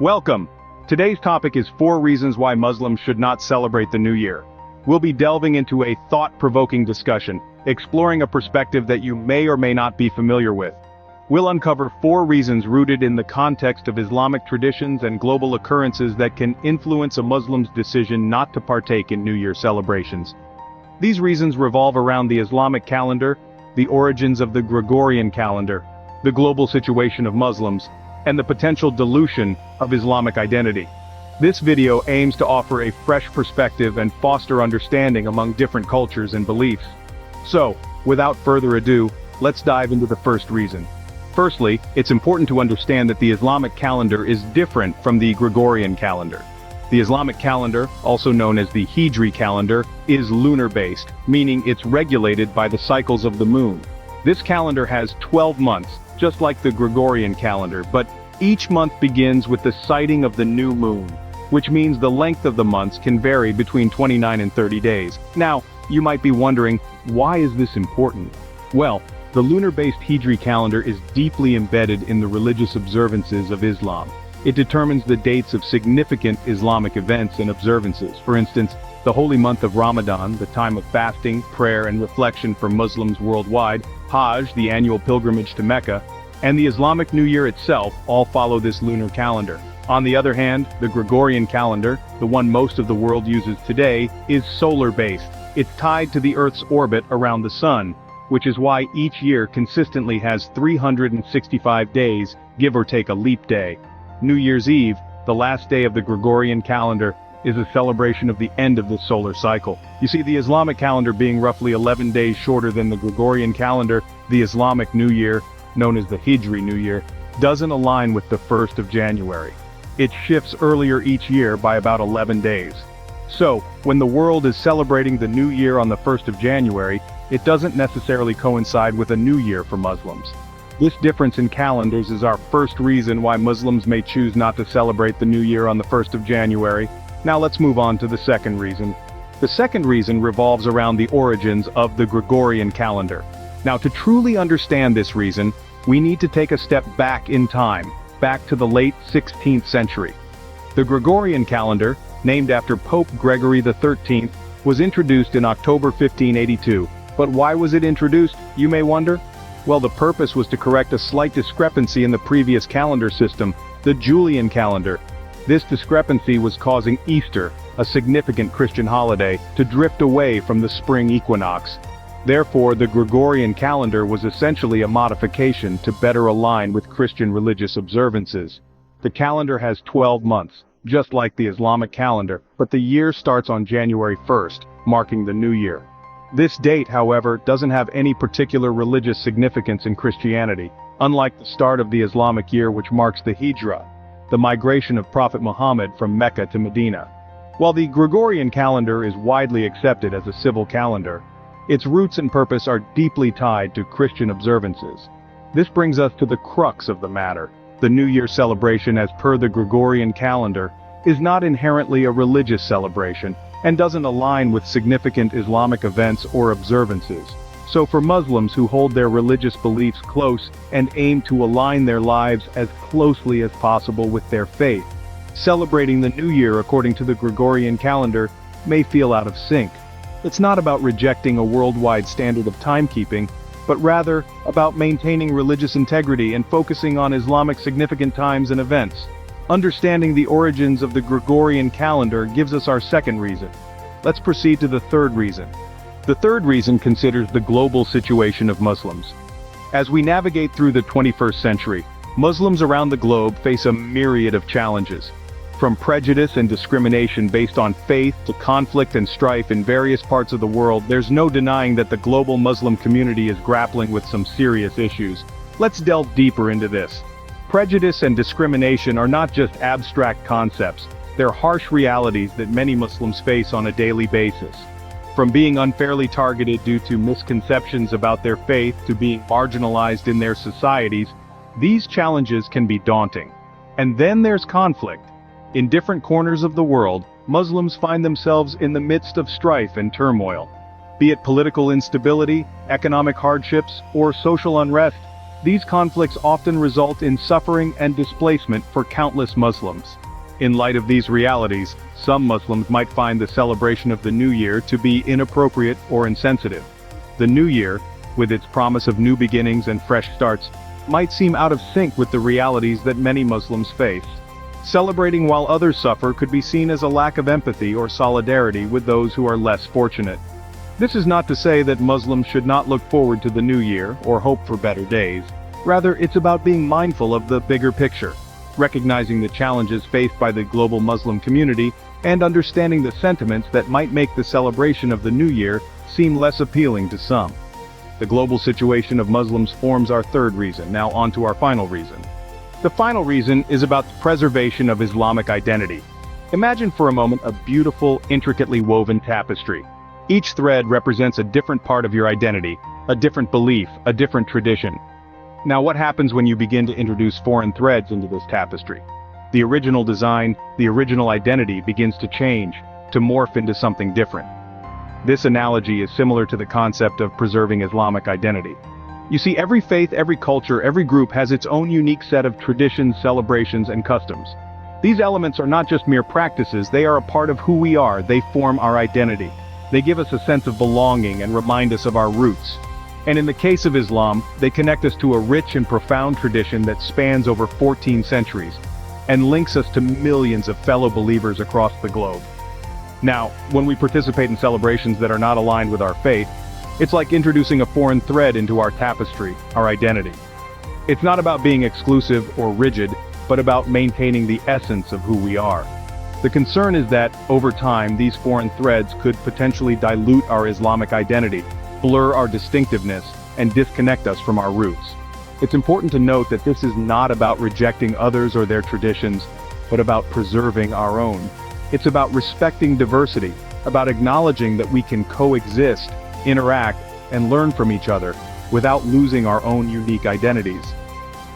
Welcome! Today's topic is 4 reasons why Muslims should not celebrate the New Year. We'll be delving into a thought-provoking discussion, exploring a perspective that you may or may not be familiar with. We'll uncover 4 reasons rooted in the context of Islamic traditions and global occurrences that can influence a Muslim's decision not to partake in New Year celebrations. These reasons revolve around the Islamic calendar, the origins of the Gregorian calendar, the global situation of Muslims, and the potential dilution of Islamic identity. This video aims to offer a fresh perspective and foster understanding among different cultures and beliefs. So, without further ado, let's dive into the first reason. Firstly, it's important to understand that the Islamic calendar is different from the Gregorian calendar. The Islamic calendar, also known as the Hijri calendar, is lunar-based, meaning it's regulated by the cycles of the moon. This calendar has 12 months, just like the Gregorian calendar, but each month begins with the sighting of the new moon, which means the length of the months can vary between 29 and 30 days. Now, you might be wondering, why is this important? Well, the lunar-based Hijri calendar is deeply embedded in the religious observances of Islam. It determines the dates of significant Islamic events and observances. For instance, the holy month of Ramadan, the time of fasting, prayer, and reflection for Muslims worldwide, Hajj, the annual pilgrimage to Mecca, and the Islamic New Year itself all follow this lunar calendar. On the other hand, the Gregorian calendar, the one most of the world uses today, is solar-based. It's tied to the Earth's orbit around the Sun, which is why each year consistently has 365 days, give or take a leap day. New Year's Eve, the last day of the Gregorian calendar, is a celebration of the end of the solar cycle. You see, the Islamic calendar being roughly 11 days shorter than the Gregorian calendar, the Islamic New Year, known as the Hijri New Year, doesn't align with the 1st of January. It shifts earlier each year by about 11 days. So, when the world is celebrating the New Year on the 1st of January, it doesn't necessarily coincide with a new year for Muslims. This difference in calendars is our first reason why Muslims may choose not to celebrate the New Year on the 1st of January. Now let's move on to the second reason. The second reason revolves around the origins of the Gregorian calendar. Now, to truly understand this reason, we need to take a step back in time, back to the late 16th century. The Gregorian calendar, named after Pope Gregory XIII, was introduced in October 1582. But why was it introduced, you may wonder? Well, the purpose was to correct a slight discrepancy in the previous calendar system, the Julian calendar. This discrepancy was causing Easter, a significant Christian holiday, to drift away from the spring equinox. Therefore, the Gregorian calendar was essentially a modification to better align with Christian religious observances. The calendar has 12 months, just like the Islamic calendar, but the year starts on January 1st, marking the New Year. This date, however, doesn't have any particular religious significance in Christianity, unlike the start of the Islamic year, which marks the Hijra, the migration of Prophet Muhammad from Mecca to Medina. While the Gregorian calendar is widely accepted as a civil calendar, its roots and purpose are deeply tied to Christian observances. This brings us to the crux of the matter. The New Year celebration, as per the Gregorian calendar, is not inherently a religious celebration, and doesn't align with significant Islamic events or observances. So for Muslims who hold their religious beliefs close and aim to align their lives as closely as possible with their faith, celebrating the New Year according to the Gregorian calendar may feel out of sync. It's not about rejecting a worldwide standard of timekeeping, but rather about maintaining religious integrity and focusing on Islamic significant times and events. Understanding the origins of the Gregorian calendar gives us our second reason. Let's proceed to the third reason. The third reason considers the global situation of Muslims. As we navigate through the 21st century, Muslims around the globe face a myriad of challenges. From prejudice and discrimination based on faith to conflict and strife in various parts of the world, there's no denying that the global Muslim community is grappling with some serious issues. Let's delve deeper into this. Prejudice and discrimination are not just abstract concepts, they're harsh realities that many Muslims face on a daily basis. From being unfairly targeted due to misconceptions about their faith to being marginalized in their societies, these challenges can be daunting. And then there's conflict. In different corners of the world, Muslims find themselves in the midst of strife and turmoil. Be it political instability, economic hardships, or social unrest, These conflicts often result in suffering and displacement for countless Muslims. In light of these realities, some Muslims might find the celebration of the New Year to be inappropriate or insensitive. The New Year, with its promise of new beginnings and fresh starts, might seem out of sync with the realities that many Muslims face. Celebrating while others suffer could be seen as a lack of empathy or solidarity with those who are less fortunate. This is not to say that Muslims should not look forward to the New Year or hope for better days. Rather, it's about being mindful of the bigger picture, recognizing the challenges faced by the global Muslim community, and understanding the sentiments that might make the celebration of the New Year seem less appealing to some. The global situation of Muslims forms our third reason. Now on to our final reason. The final reason is about the preservation of Islamic identity. Imagine for a moment a beautiful, intricately woven tapestry. Each thread represents a different part of your identity, a different belief, a different tradition. Now what happens when you begin to introduce foreign threads into this tapestry? The original design, the original identity begins to change, to morph into something different. This analogy is similar to the concept of preserving Islamic identity. You see, every faith, every culture, every group has its own unique set of traditions, celebrations, and customs. These elements are not just mere practices, they are a part of who we are, they form our identity. They give us a sense of belonging and remind us of our roots. And in the case of Islam, they connect us to a rich and profound tradition that spans over 14 centuries, and links us to millions of fellow believers across the globe. Now, when we participate in celebrations that are not aligned with our faith, it's like introducing a foreign thread into our tapestry, our identity. It's not about being exclusive or rigid, but about maintaining the essence of who we are. The concern is that, over time, these foreign threads could potentially dilute our Islamic identity, blur our distinctiveness, and disconnect us from our roots. It's important to note that this is not about rejecting others or their traditions, but about preserving our own. It's about respecting diversity, about acknowledging that we can coexist, interact, and learn from each other, without losing our own unique identities.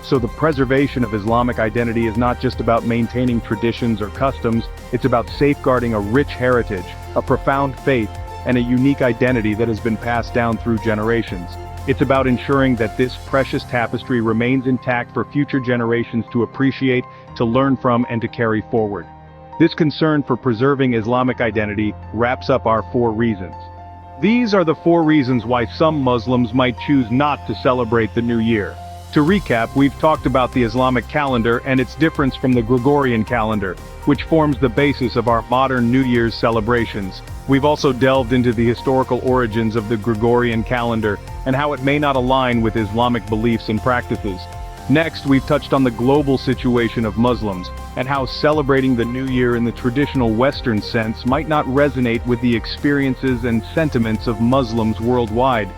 So the preservation of Islamic identity is not just about maintaining traditions or customs, it's about safeguarding a rich heritage, a profound faith, and a unique identity that has been passed down through generations. It's about ensuring that this precious tapestry remains intact for future generations to appreciate, to learn from, and to carry forward. This concern for preserving Islamic identity wraps up our 4 reasons. These are the 4 reasons why some Muslims might choose not to celebrate the New Year. To recap, we've talked about the Islamic calendar and its difference from the Gregorian calendar, which forms the basis of our modern New Year's celebrations. We've also delved into the historical origins of the Gregorian calendar and how it may not align with Islamic beliefs and practices. Next, we've touched on the global situation of Muslims and how celebrating the New Year in the traditional Western sense might not resonate with the experiences and sentiments of Muslims worldwide.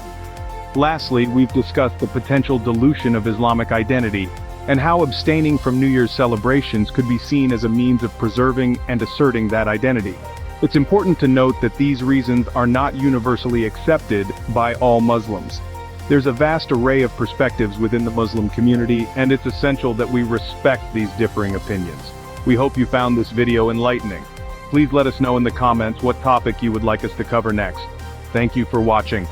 Lastly, we've discussed the potential dilution of Islamic identity and how abstaining from New Year's celebrations could be seen as a means of preserving and asserting that identity. It's important to note that these reasons are not universally accepted by all Muslims. There's a vast array of perspectives within the Muslim community, and it's essential that we respect these differing opinions. We hope you found this video enlightening. Please let us know in the comments what topic you would like us to cover next. Thank you for watching.